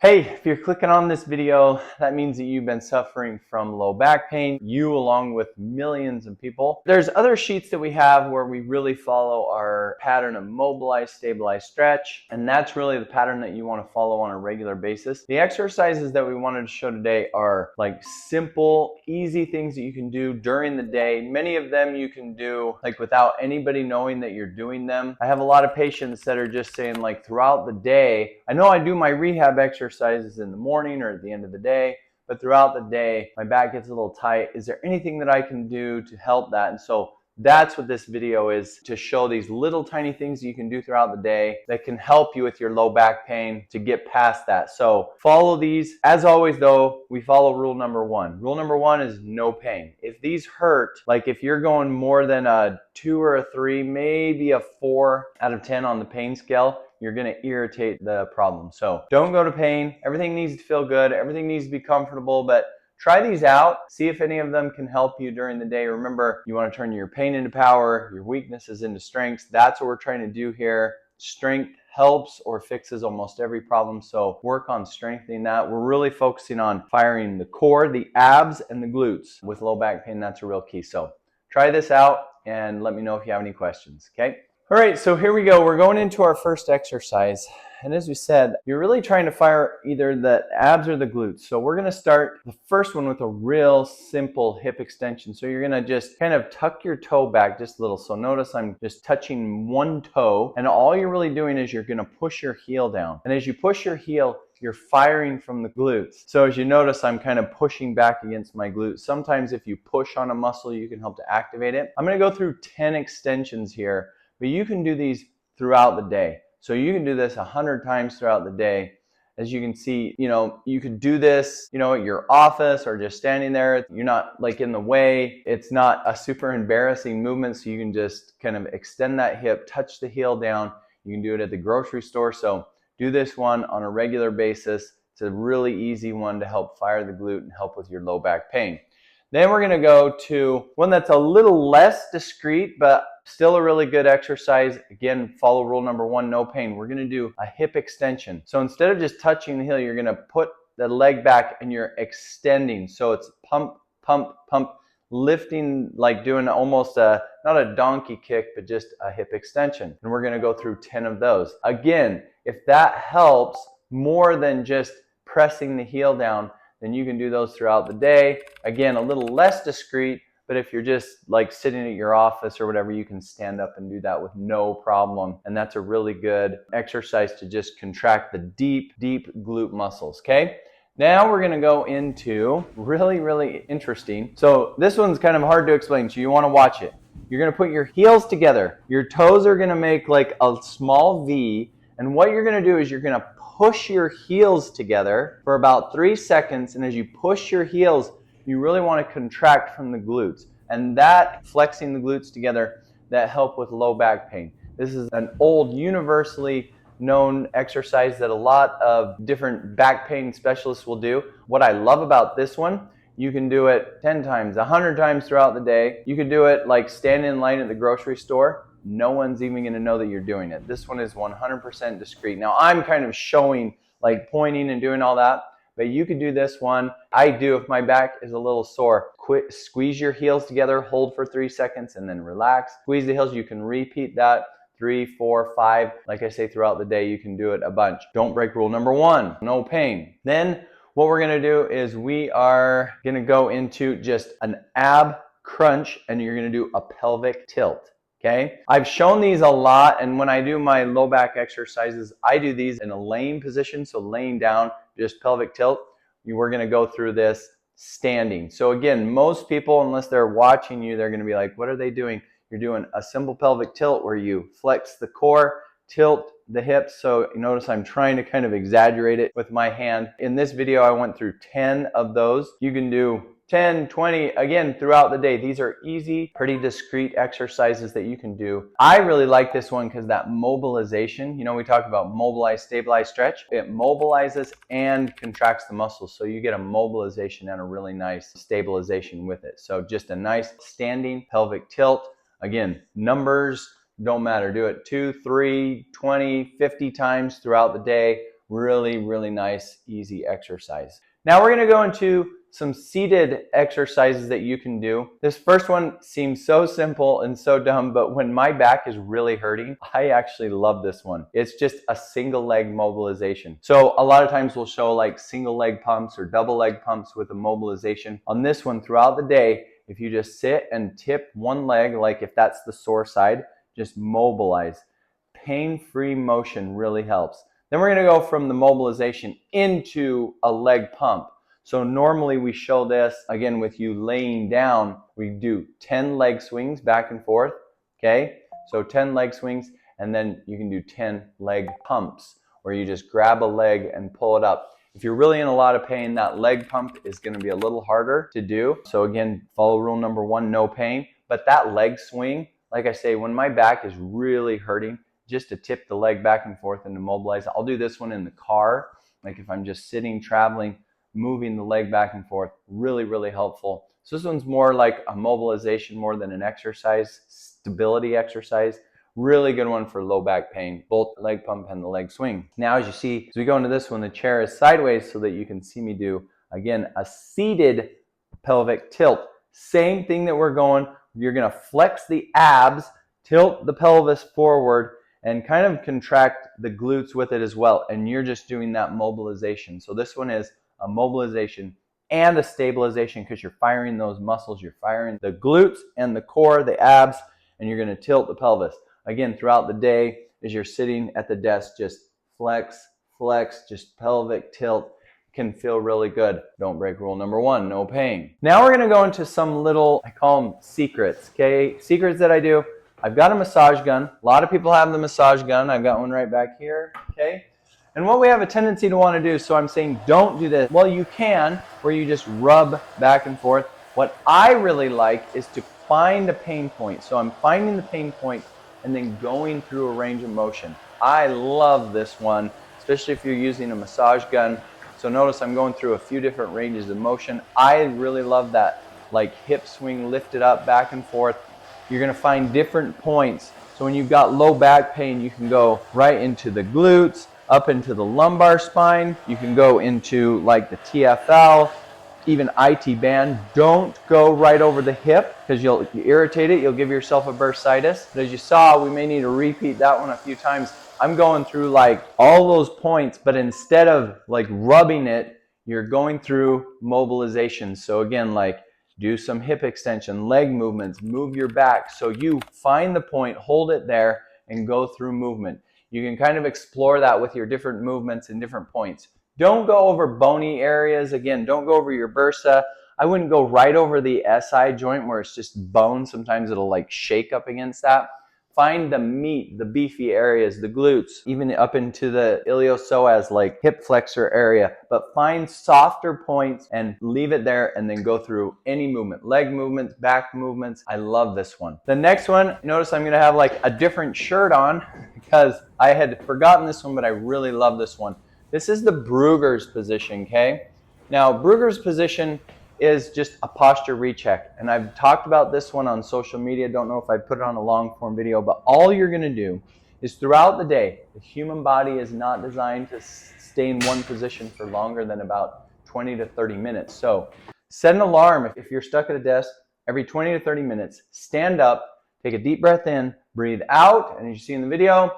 Hey, if you're clicking on this video, that means that you've been suffering from low back pain, you along with millions of people. There's other sheets that we have where we really follow our pattern of mobilize, stabilize, stretch, and that's really the pattern that you want to follow on a regular basis. The exercises that we wanted to show today are like simple, easy things that you can do during the day. Many of them you can do like without anybody knowing that you're doing them. I have a lot of patients that are just saying like throughout the day, I know I do my rehab exercises in the morning or at the end of the day, but throughout the day my back gets a little tight. Is there anything that I can do to help that? And so that's what this video is, to show these little tiny things you can do throughout the day that can help you with your low back pain to get past that. So follow these. As always though, we follow rule number one. Rule number one is no pain. If these hurt, like if you're going more than a 2 or a 3, maybe a 4 out of 10 on the pain scale, you're going to irritate the problem. So don't go to pain. Everything needs to feel good. Everything needs to be comfortable, but try these out. See if any of them can help you during the day. Remember, you want to turn your pain into power, your weaknesses into strengths. That's what we're trying to do here. Strength helps or fixes almost every problem. So work on strengthening that. We're really focusing on firing the core, the abs, and the glutes. With low back pain, that's a real key. So try this out and let me know if you have any questions, okay? All right, so here we go. We're going into our first exercise. And as we said, you're really trying to fire either the abs or the glutes. So we're going to start the first one with a real simple hip extension. So you're going to just kind of tuck your toe back just a little. So notice I'm just touching one toe. And all you're really doing is you're going to push your heel down. And as you push your heel, you're firing from the glutes. So as you notice, I'm kind of pushing back against my glutes. Sometimes if you push on a muscle, you can help to activate it. I'm going to go through 10 extensions here, but you can do these throughout the day. So you can do this 100 times throughout the day. As you can see, you could do this, at your office or just standing there. You're not like in the way. It's not a super embarrassing movement. So you can just kind of extend that hip, touch the heel down. You can do it at the grocery store. So do this one on a regular basis. It's a really easy one to help fire the glute and help with your low back pain. Then we're going to go to one that's a little less discreet, but still a really good exercise. Again, follow rule number one, no pain. We're going to do a hip extension. So instead of just touching the heel, you're going to put the leg back and you're extending. So it's pump, pump, pump, lifting, like doing almost not a donkey kick, but just a hip extension. And we're going to go through 10 of those. Again, if that helps more than just pressing the heel down, then you can do those throughout the day. Again, a little less discreet, but if you're just like sitting at your office or whatever, you can stand up and do that with no problem. And that's a really good exercise to just contract the deep, deep glute muscles, okay? Now we're gonna go into really, really interesting. So this one's kind of hard to explain, so you wanna watch it. You're gonna put your heels together. Your toes are gonna make like a small V, and what you're gonna do is you're gonna push your heels together for about 3 seconds, and as you push your heels, you really want to contract from the glutes. And that, flexing the glutes together, that help with low back pain. This is an old, universally known exercise that a lot of different back pain specialists will do. What I love about this one, you can do it 10 times, 100 times throughout the day. You can do it like standing in line at the grocery store. No one's even going to know that you're doing it. This one is 100% discreet. Now I'm kind of showing, like pointing and doing all that, but you could do this one. I do if my back is a little sore. Squeeze your heels together, hold for 3 seconds, and then relax. Squeeze the heels. You can repeat that 3, 4, 5. Like I say, throughout the day, you can do it a bunch. Don't break rule number one, no pain. Then what we're going to do is we are going to go into just an ab crunch, and you're going to do a pelvic tilt. Okay, I've shown these a lot, and when I do my low back exercises, I do these in a laying position, so laying down, just pelvic tilt. We're going to go through this standing. So again, most people, unless they're watching you, they're going to be like, what are they doing? You're doing a simple pelvic tilt where you flex the core, tilt the hips. So you notice I'm trying to kind of exaggerate it with my hand. In this video, I went through 10 of those. You can do 10, 20, again, throughout the day. These are easy, pretty discreet exercises that you can do. I really like this one because that mobilization, we talk about mobilize, stabilize, stretch. It mobilizes and contracts the muscles. So you get a mobilization and a really nice stabilization with it. So just a nice standing pelvic tilt. Again, numbers don't matter. Do it 2, 3, 20, 50 times throughout the day. Really, really nice, easy exercise. Now we're going to go into some seated exercises that you can do. This first one seems so simple and so dumb, but when my back is really hurting, I actually love this one. It's just a single leg mobilization. So a lot of times we'll show like single leg pumps or double leg pumps with a mobilization. On this one, throughout the day, if you just sit and tip one leg, like if that's the sore side, just mobilize. Pain-free motion really helps. Then we're going to go from the mobilization into a leg pump. So normally we show this, again, with you laying down, we do 10 leg swings back and forth, okay? So 10 leg swings, and then you can do 10 leg pumps, where you just grab a leg and pull it up. If you're really in a lot of pain, that leg pump is going to be a little harder to do. So again, follow rule number 1, no pain. But that leg swing, like I say, when my back is really hurting, just to tip the leg back and forth and to mobilize. I'll do this one in the car, like if I'm just sitting, traveling, moving the leg back and forth. Really, really helpful. So this one's more like a mobilization more than an exercise, stability exercise. Really good one for low back pain, both leg pump and the leg swing. Now, as you see, as we go into this one, the chair is sideways so that you can see me do, again, a seated pelvic tilt. Same thing that we're going. You're going to flex the abs, tilt the pelvis forward, and kind of contract the glutes with it as well. And you're just doing that mobilization. So this one is a mobilization and a stabilization because you're firing those muscles. You're firing the glutes and the core, the abs, and you're going to tilt the pelvis. Again, throughout the day, as you're sitting at the desk, just flex, flex, just pelvic tilt. Can feel really good. Don't break rule number 1, no pain. Now we're going to go into some little, I call them secrets, okay? Secrets that I do. I've got a massage gun. A lot of people have the massage gun. I've got one right back here, okay? And what we have a tendency to want to do, so I'm saying don't do this. Well, you can, where you just rub back and forth. What I really like is to find a pain point. So I'm finding the pain point and then going through a range of motion. I love this one, especially if you're using a massage gun. So notice I'm going through a few different ranges of motion. I really love that, like hip swing, lift it up, back and forth. You're going to find different points. So when you've got low back pain, you can go right into the glutes, up into the lumbar spine. You can go into like the TFL, even IT band. Don't go right over the hip because you'll irritate it. You'll give yourself a bursitis. But as you saw, we may need to repeat that one a few times. I'm going through like all those points, but instead of like rubbing it, you're going through mobilization. So again, like do some hip extension, leg movements, move your back. So you find the point, hold it there, and go through movement. You can kind of explore that with your different movements and different points. Don't go over bony areas. Again, don't go over your bursa. I wouldn't go right over the SI joint where it's just bone. Sometimes it'll like shake up against that. Find the meat, the beefy areas, the glutes, even up into the iliopsoas, like hip flexor area. But find softer points and leave it there and then go through any movement. Leg movements, back movements. I love this one. The next one, notice I'm going to have like a different shirt on because I had forgotten this one, but I really love this one. This is the Bruegger's position, okay? Now, Bruegger's position is just a posture recheck. And I've talked about this one on social media. Don't know if I put it on a long form video, but all you're going to do is throughout the day, the human body is not designed to stay in one position for longer than about 20 to 30 minutes. So set an alarm if you're stuck at a desk every 20 to 30 minutes. Stand up, take a deep breath in, breathe out, and as you see in the video,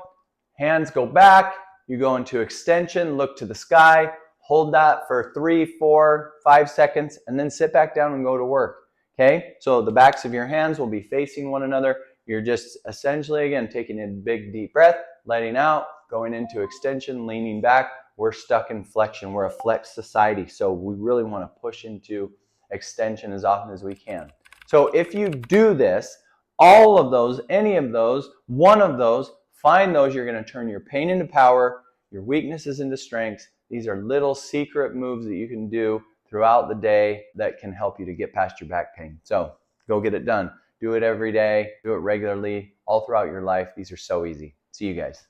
hands go back, you go into extension, look to the sky, hold that for 3, 4, 5 seconds, and then sit back down and go to work, okay? So the backs of your hands will be facing one another. You're just essentially, again, taking a big deep breath, letting out, going into extension, leaning back. We're stuck in flexion. We're a flex society, so we really want to push into extension as often as we can. So if you do this, all of those, any of those, one of those, find those, you're going to turn your pain into power, your weaknesses into strengths. These are little secret moves that you can do throughout the day that can help you to get past your back pain. So go get it done. Do it every day. Do it regularly, all throughout your life. These are so easy. See you guys.